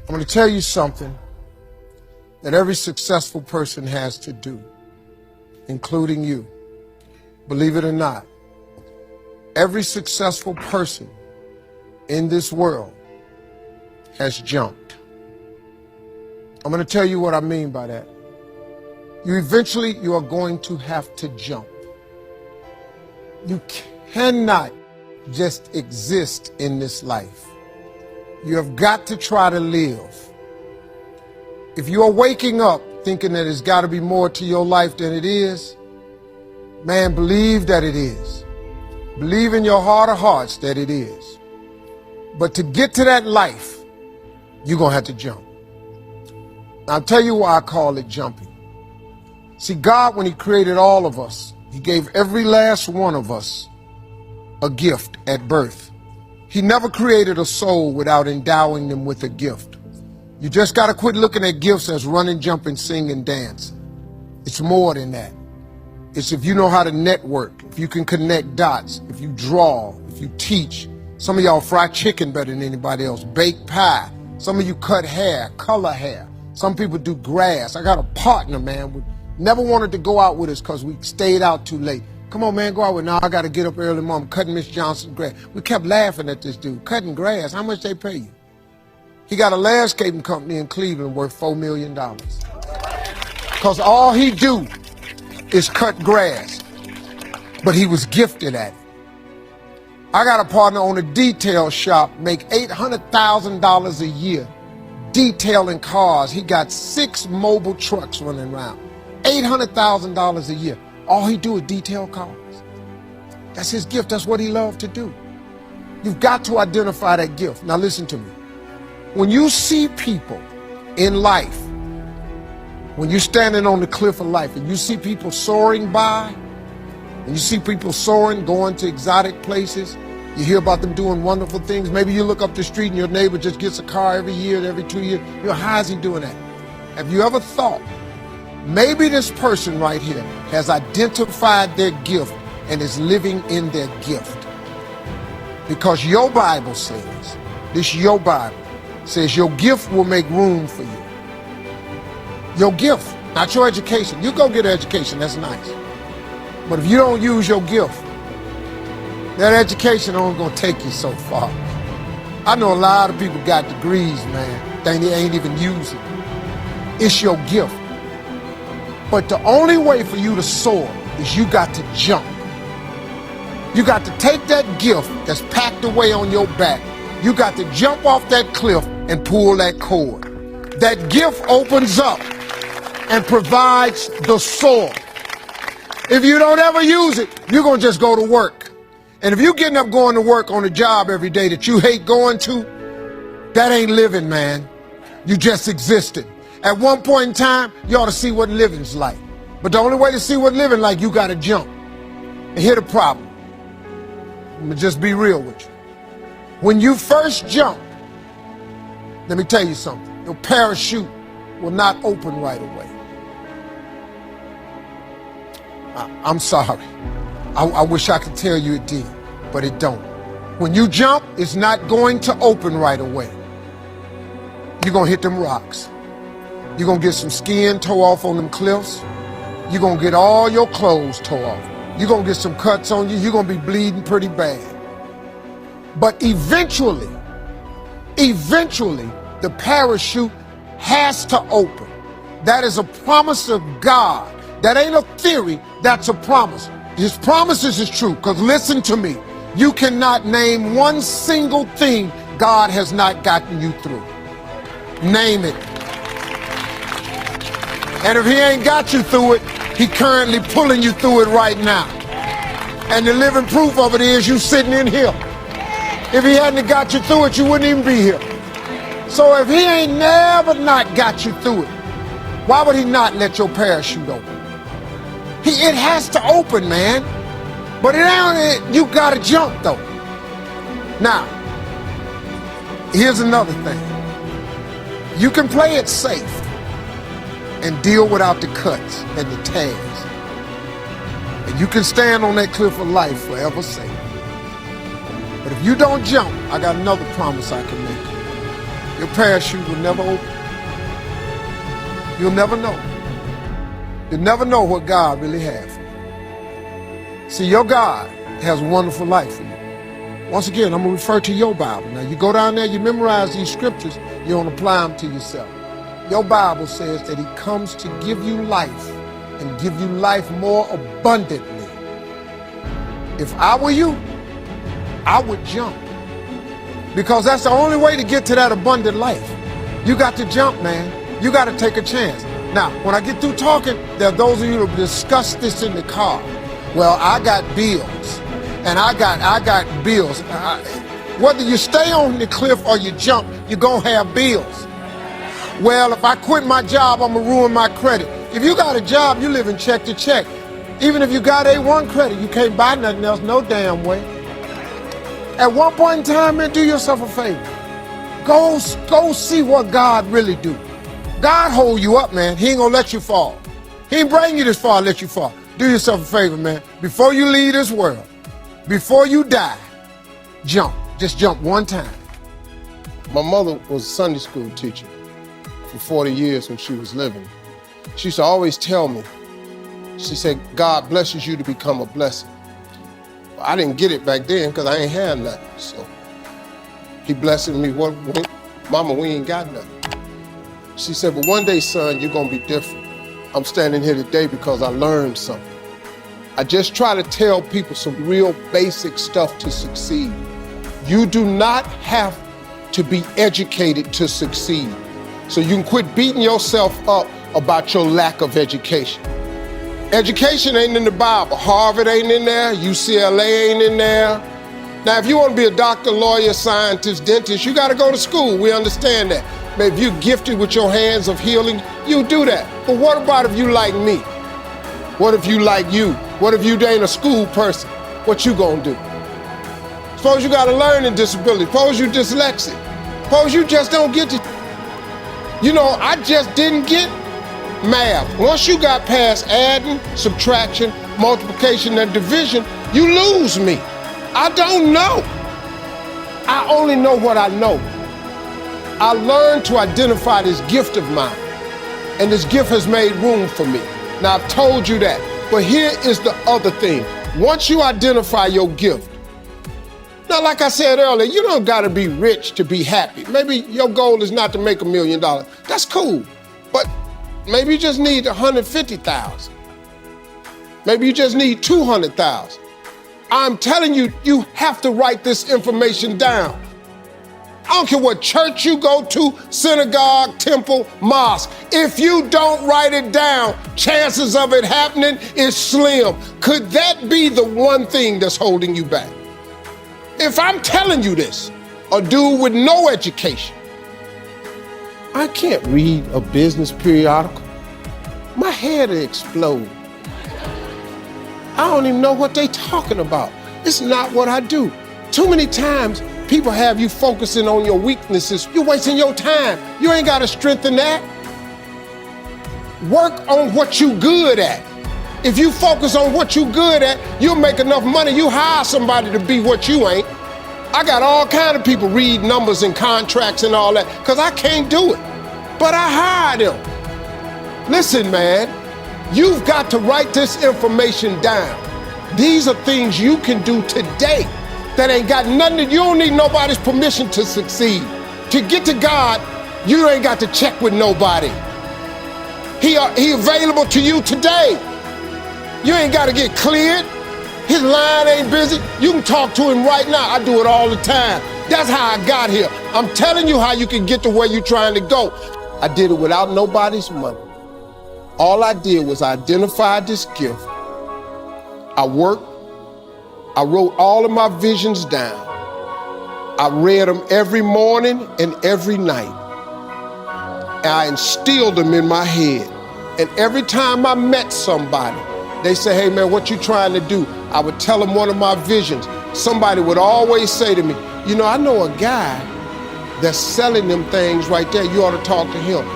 I'm going to tell you something that every successful person has to do, including you. Believe it or not, every successful person in this world has jumped. I'm going to tell you what I mean by that. You are going to have to jump. You cannot just exist in this life. You have got to try to live. If you are waking up thinking that there's got to be more to your life than it is, man, believe that it is. Believe in your heart of hearts that it is. But to get to that life, you're going to have to jump. Now, I'll tell you why I call it jumping. See, God, when he created all of us, he gave every last one of us a gift at birth. He never created a soul without endowing them with a gift. You just got to quit looking at gifts as running, jumping, singing, dancing. It's more than that. It's if you know how to network, if you can connect dots, if you draw, if you teach. Some of y'all fry chicken better than anybody else, bake pie. Some of you cut hair, color hair. Some people do grass. I got a partner, man, who never wanted to go out with us because we stayed out too late. Come on, man, go out with. Now I got to get up early, mom, cutting Miss Johnson's grass. We kept laughing at this dude, cutting grass. How much they pay you? He got a landscaping company in Cleveland worth $4 million. Because all he do is cut grass. But he was gifted at it. I got a partner on a detail shop, make $800,000 a year detailing cars. He got 6 mobile trucks running around. $800,000 a year. All he do is detail cars. That's his gift. That's what he loved to do. You've got to identify that gift. Now listen to me. When you see people in life, when you're standing on the cliff of life and you see people soaring by, and you see people soaring, going to exotic places, you hear about them doing wonderful things. Maybe you look up the street and your neighbor just gets a car every year, every 2 years. You know, how is he doing that? Have you ever thought, maybe this person right here has identified their gift and is living in their gift? Because your Bible says, your Bible says your gift will make room for you. Your gift, not your education. You go get an education, that's nice. But if you don't use your gift, that education only gonna take you so far. I know a lot of people got degrees, man, they ain't even using it. It's your gift. But the only way for you to soar is you got to jump. You got to take that gift that's packed away on your back. You got to jump off that cliff and pull that cord. That gift opens up and provides the soar. If you don't ever use it, you're going to just go to work. And if you're getting up going to work on a job every day that you hate going to, that ain't living, man. You just existed. At one point in time, you ought to see what living's like. But the only way to see what living like, you got to jump. And here's the problem. Let me just be real with you. When you first jump, let me tell you something. Your parachute will not open right away. I'm sorry. I wish I could tell you it did, but it don't. When you jump, it's not going to open right away. You're going to hit them rocks. You're going to get some skin tore off on them cliffs. You're going to get all your clothes tore off. You're going to get some cuts on you. You're going to be bleeding pretty bad. But eventually, the parachute has to open. That is a promise of God. That ain't a theory, that's a promise. His promises is true, because listen to me. You cannot name one single thing God has not gotten you through. Name it. And if he ain't got you through it, he currently pulling you through it right now. And the living proof of it is you sitting in here. If he hadn't got you through it, you wouldn't even be here. So if he ain't never not got you through it, why would he not let your parachute open? It has to open, man. But it ain't, you gotta jump though. Now, here's another thing. You can play it safe and deal without the cuts and the tags. And you can stand on that cliff of life forever safe. But if you don't jump, I got another promise I can make you. Your parachute will never open. You'll never know. You'll never know what God really has for you. See, your God has a wonderful life for you. Once again, I'm going to refer to your Bible. Now, you go down there, you memorize these scriptures, you don't apply them to yourself. Your Bible says that he comes to give you life and give you life more abundantly. If I were you, I would jump. Because that's the only way to get to that abundant life. You got to jump, man. You got to take a chance. Now, when I get through talking, there are those of you who discuss this in the car. Well, I got bills, and I got bills. Whether you stay on the cliff or you jump, you're going to have bills. Well, if I quit my job, I'm going to ruin my credit. If you got a job, you live in check to check. Even if you got A1 credit, you can't buy nothing else, no damn way. At one point in time, man, do yourself a favor. Go see what God really do. God hold you up, man. He ain't gonna let you fall. He ain't bring you this far to let you fall. Do yourself a favor, man. Before you leave this world, before you die, jump. Just jump one time. My mother was a Sunday school teacher for 40 years when she was living. She used to always tell me, she said, God blesses you to become a blessing. I didn't get it back then because I ain't had nothing. So he blessed me. Mama, we ain't got nothing. She said, but one day, son, you're going to be different. I'm standing here today because I learned something. I just try to tell people some real basic stuff to succeed. You do not have to be educated to succeed. So you can quit beating yourself up about your lack of education. Education ain't in the Bible. Harvard ain't in there. UCLA ain't in there. Now, if you want to be a doctor, lawyer, scientist, dentist, you got to go to school. We understand that. But if you're gifted with your hands of healing, you do that. But what about if you like me? What if you like you? What if you ain't a school person? What you gonna do? Suppose you got a learning disability. Suppose you dyslexic. Suppose you just don't get it. You know, I just didn't get math. Once you got past adding, subtraction, multiplication, and division, you lose me. I don't know. I only know what I know. I learned to identify this gift of mine, and this gift has made room for me. Now, I've told you that, but here is the other thing. Once you identify your gift, now, like I said earlier, you don't gotta be rich to be happy. Maybe your goal is not to make $1 million. That's cool, but maybe you just need 150,000. Maybe you just need 200,000. I'm telling you, you have to write this information down. I don't care what church you go to, synagogue, temple, mosque. If you don't write it down, chances of it happening is slim. Could that be the one thing that's holding you back? If I'm telling you this, a dude with no education, I can't read a business periodical. My head will explode. I don't even know what they talking about. It's not what I do. Too many times, people have you focusing on your weaknesses. You're wasting your time. You ain't got to strengthen that. Work on what you good at. If you focus on what you good at, you'll make enough money. You hire somebody to be what you ain't. I got all kind of people read numbers and contracts and all that because I can't do it. But I hire them. Listen, man, you've got to write this information down. These are things you can do today that ain't got nothing, you don't need nobody's permission to succeed. To get to God, you ain't got to check with nobody. He available to you today. You ain't got to get cleared. His line ain't busy. You can talk to him right now. I do it all the time. That's how I got here. I'm telling you how you can get to where you're trying to go. I did it without nobody's money. All I did was identify this gift. I worked. I wrote all of my visions down. I read them every morning and every night. And I instilled them in my head. And every time I met somebody, they say, hey man, what you trying to do? I would tell them one of my visions. Somebody would always say to me, you know, I know a guy that's selling them things right there. You ought to talk to him.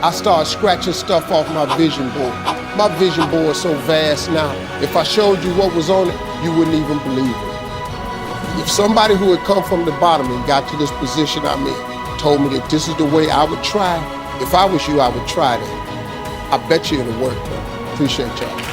I started scratching stuff off my vision board. My vision board is so vast now. If I showed you what was on it, you wouldn't even believe it. If somebody who had come from the bottom and got to this position I'm in, told me that this is the way I would try. If I was you, I would try that. I bet you it'll work, though. Appreciate y'all.